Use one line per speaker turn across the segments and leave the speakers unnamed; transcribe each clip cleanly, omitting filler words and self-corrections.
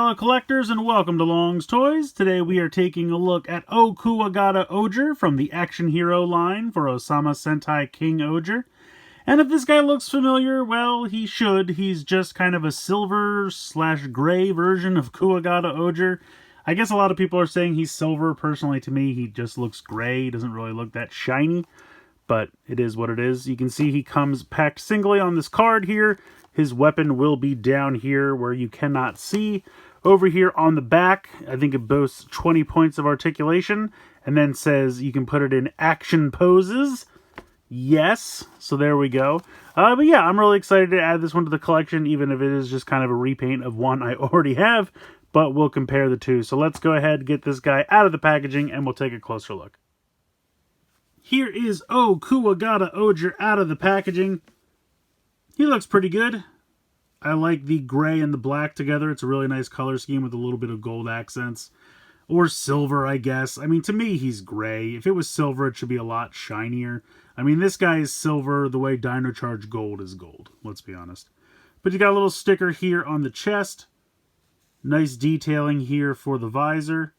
fellow collectors, and welcome to Long's Toys. Today we are taking a look at Ohkuwagata Ohger from the Action Hero line for Ohsama Sentai King-Ohger. And if this guy looks familiar, well, he should. He's just kind of a silver/gray version of Ohkuwagata Ohger. I guess a lot of people are saying he's silver. Personally, to me, he just looks gray. He doesn't really look that shiny, but it is what it is. You can see he comes packed singly on this card here. His weapon will be down here where you cannot see. Over here on the back, I think it boasts 20 points of articulation, and then says you can put it in action poses. Yes, so there we go. But yeah, I'm really excited to add this one to the collection, even if it is just kind of a repaint of one I already have, but we'll compare the two. So let's go ahead and get this guy out of the packaging, and we'll take a closer look. Here is Ohkuwagata Ohger out of the packaging. He looks pretty good. I like the gray and the black together. It's a really nice color scheme with a little bit of gold accents. Or silver, I guess. I mean, to me, he's gray. If it was silver, it should be a lot shinier. I mean, this guy is silver the way Dino Charge Gold is gold. Let's be honest. But you got a little sticker here on the chest. Nice detailing here for the visor.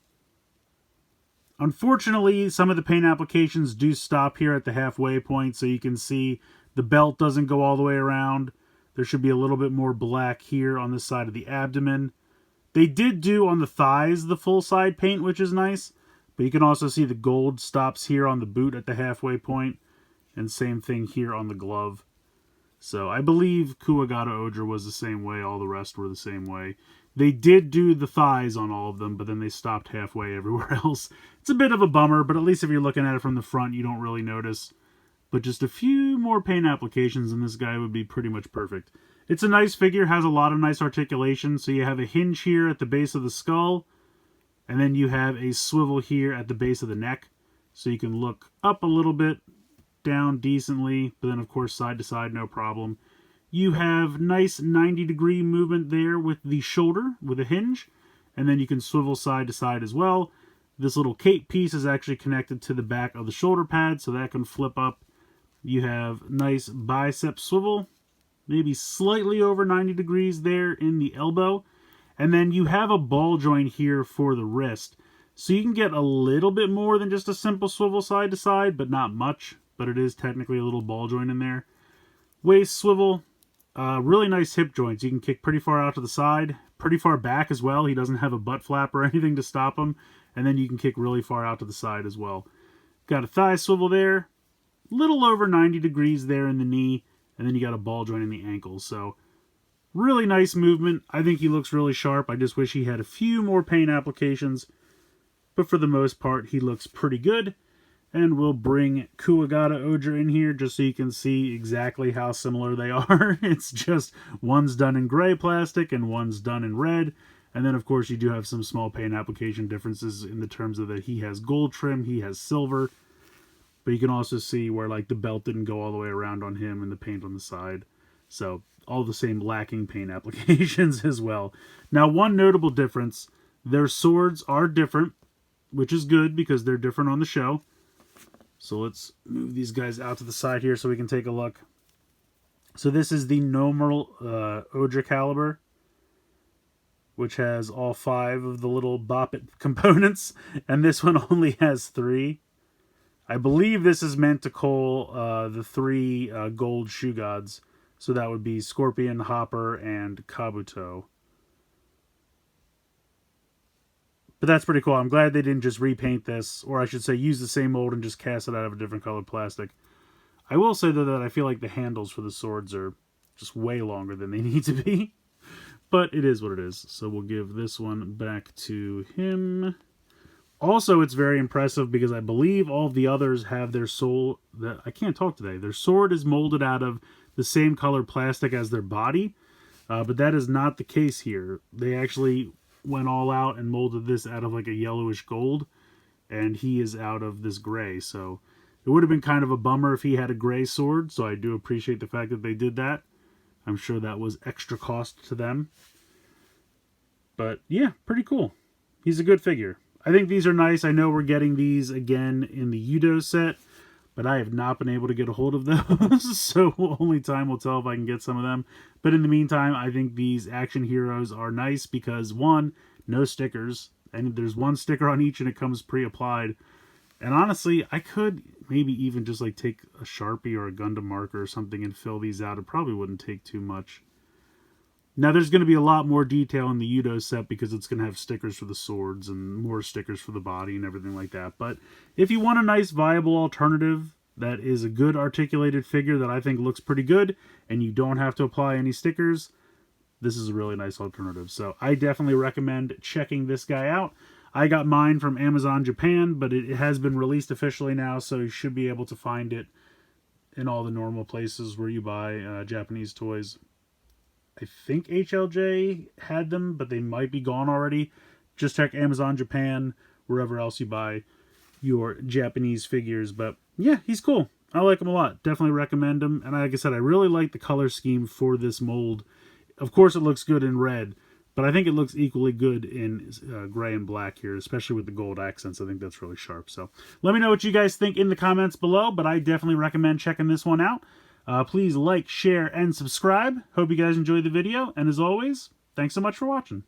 Unfortunately, some of the paint applications do stop here at the halfway point, so you can see the belt doesn't go all the way around. There should be a little bit more black here on the side of the abdomen. They did do on the thighs the full side paint, which is nice. But you can also see the gold stops here on the boot at the halfway point. And same thing here on the glove. So I believe Ohkuwagata Ohger was the same way. All the rest were the same way. They did do the thighs on all of them, but then they stopped halfway everywhere else. It's a bit of a bummer, but at least if you're looking at it from the front, you don't really notice. But just a few more paint applications and this guy would be pretty much perfect. It's a nice figure, has a lot of nice articulation. So you have a hinge here at the base of the skull. And then you have a swivel here at the base of the neck. So you can look up a little bit, down decently. But then of course side to side, no problem. You have nice 90-degree movement there with the shoulder, with a hinge. And then you can swivel side to side as well. This little cape piece is actually connected to the back of the shoulder pad, so that can flip up. You have nice bicep swivel, maybe slightly over 90 degrees there in the elbow. And then you have a ball joint here for the wrist. So you can get a little bit more than just a simple swivel side to side, but not much. But it is technically a little ball joint in there. Waist swivel, really nice hip joints. You can kick pretty far out to the side, pretty far back as well. He doesn't have a butt flap or anything to stop him. And then you can kick really far out to the side as well. Got a thigh swivel there. Little over 90 degrees there in the knee, and then you got a ball joint in the ankle. So really nice movement. I think he looks really sharp. I just wish he had a few more paint applications, but for the most part he looks pretty good. And we'll bring Ohkuwagata Ohger in here just so you can see exactly how similar they are. It's just one's done in gray plastic and one's done in red. And then of course you do have some small paint application differences in the terms of that he has gold trim, he has silver. But you can also see where like the belt didn't go all the way around on him and the paint on the side. So all the same lacking paint applications as well. Now one notable difference, their swords are different, which is good because they're different on the show. So let's move these guys out to the side here so we can take a look. So this is the normal Ohger caliber, which has all 5 of the little bop it components. And this one only has 3. I believe this is meant to call the 3 gold shoe gods. So that would be Scorpion, Hopper, and Kabuto. But that's pretty cool. I'm glad they didn't just repaint this, or I should say use the same mold and just cast it out of a different colored plastic. I will say though that I feel like the handles for the swords are just way longer than they need to be. But it is what it is. So we'll give this one back to him. Also, it's very impressive because I believe all of the others have their I can't talk today. Their sword is molded out of the same colored plastic as their body. But that is not the case here. They actually went all out and molded this out of like a yellowish gold. And he is out of this gray. So it would have been kind of a bummer if he had a gray sword. So I do appreciate the fact that they did that. I'm sure that was extra cost to them. But yeah, pretty cool. He's a good figure. I think these are nice. I know we're getting these again in the Yudo set, but I have not been able to get a hold of those, so only time will tell if I can get some of them. But in the meantime, I think these action heroes are nice because, one, no stickers, and there's one sticker on each and it comes pre-applied. And honestly, I could maybe even just like take a Sharpie or a Gundam marker or something and fill these out. It probably wouldn't take too much. Now, there's going to be a lot more detail in the Yudo set because it's going to have stickers for the swords and more stickers for the body and everything like that. But if you want a nice, viable alternative that is a good articulated figure that I think looks pretty good and you don't have to apply any stickers, this is a really nice alternative. So I definitely recommend checking this guy out. I got mine from Amazon Japan, but it has been released officially now, so you should be able to find it in all the normal places where you buy Japanese toys. I think HLJ had them, but they might be gone already. Just check Amazon Japan, wherever else you buy your Japanese figures. But yeah, he's cool. I like him a lot. Definitely recommend him. And like I said, I really like the color scheme for this mold. Of course, it looks good in red, but I think it looks equally good in gray and black here, especially with the gold accents. I think that's really sharp. So let me know what you guys think in the comments below, but I definitely recommend checking this one out. Please like, share, and subscribe. Hope you guys enjoyed the video, and as always, thanks so much for watching.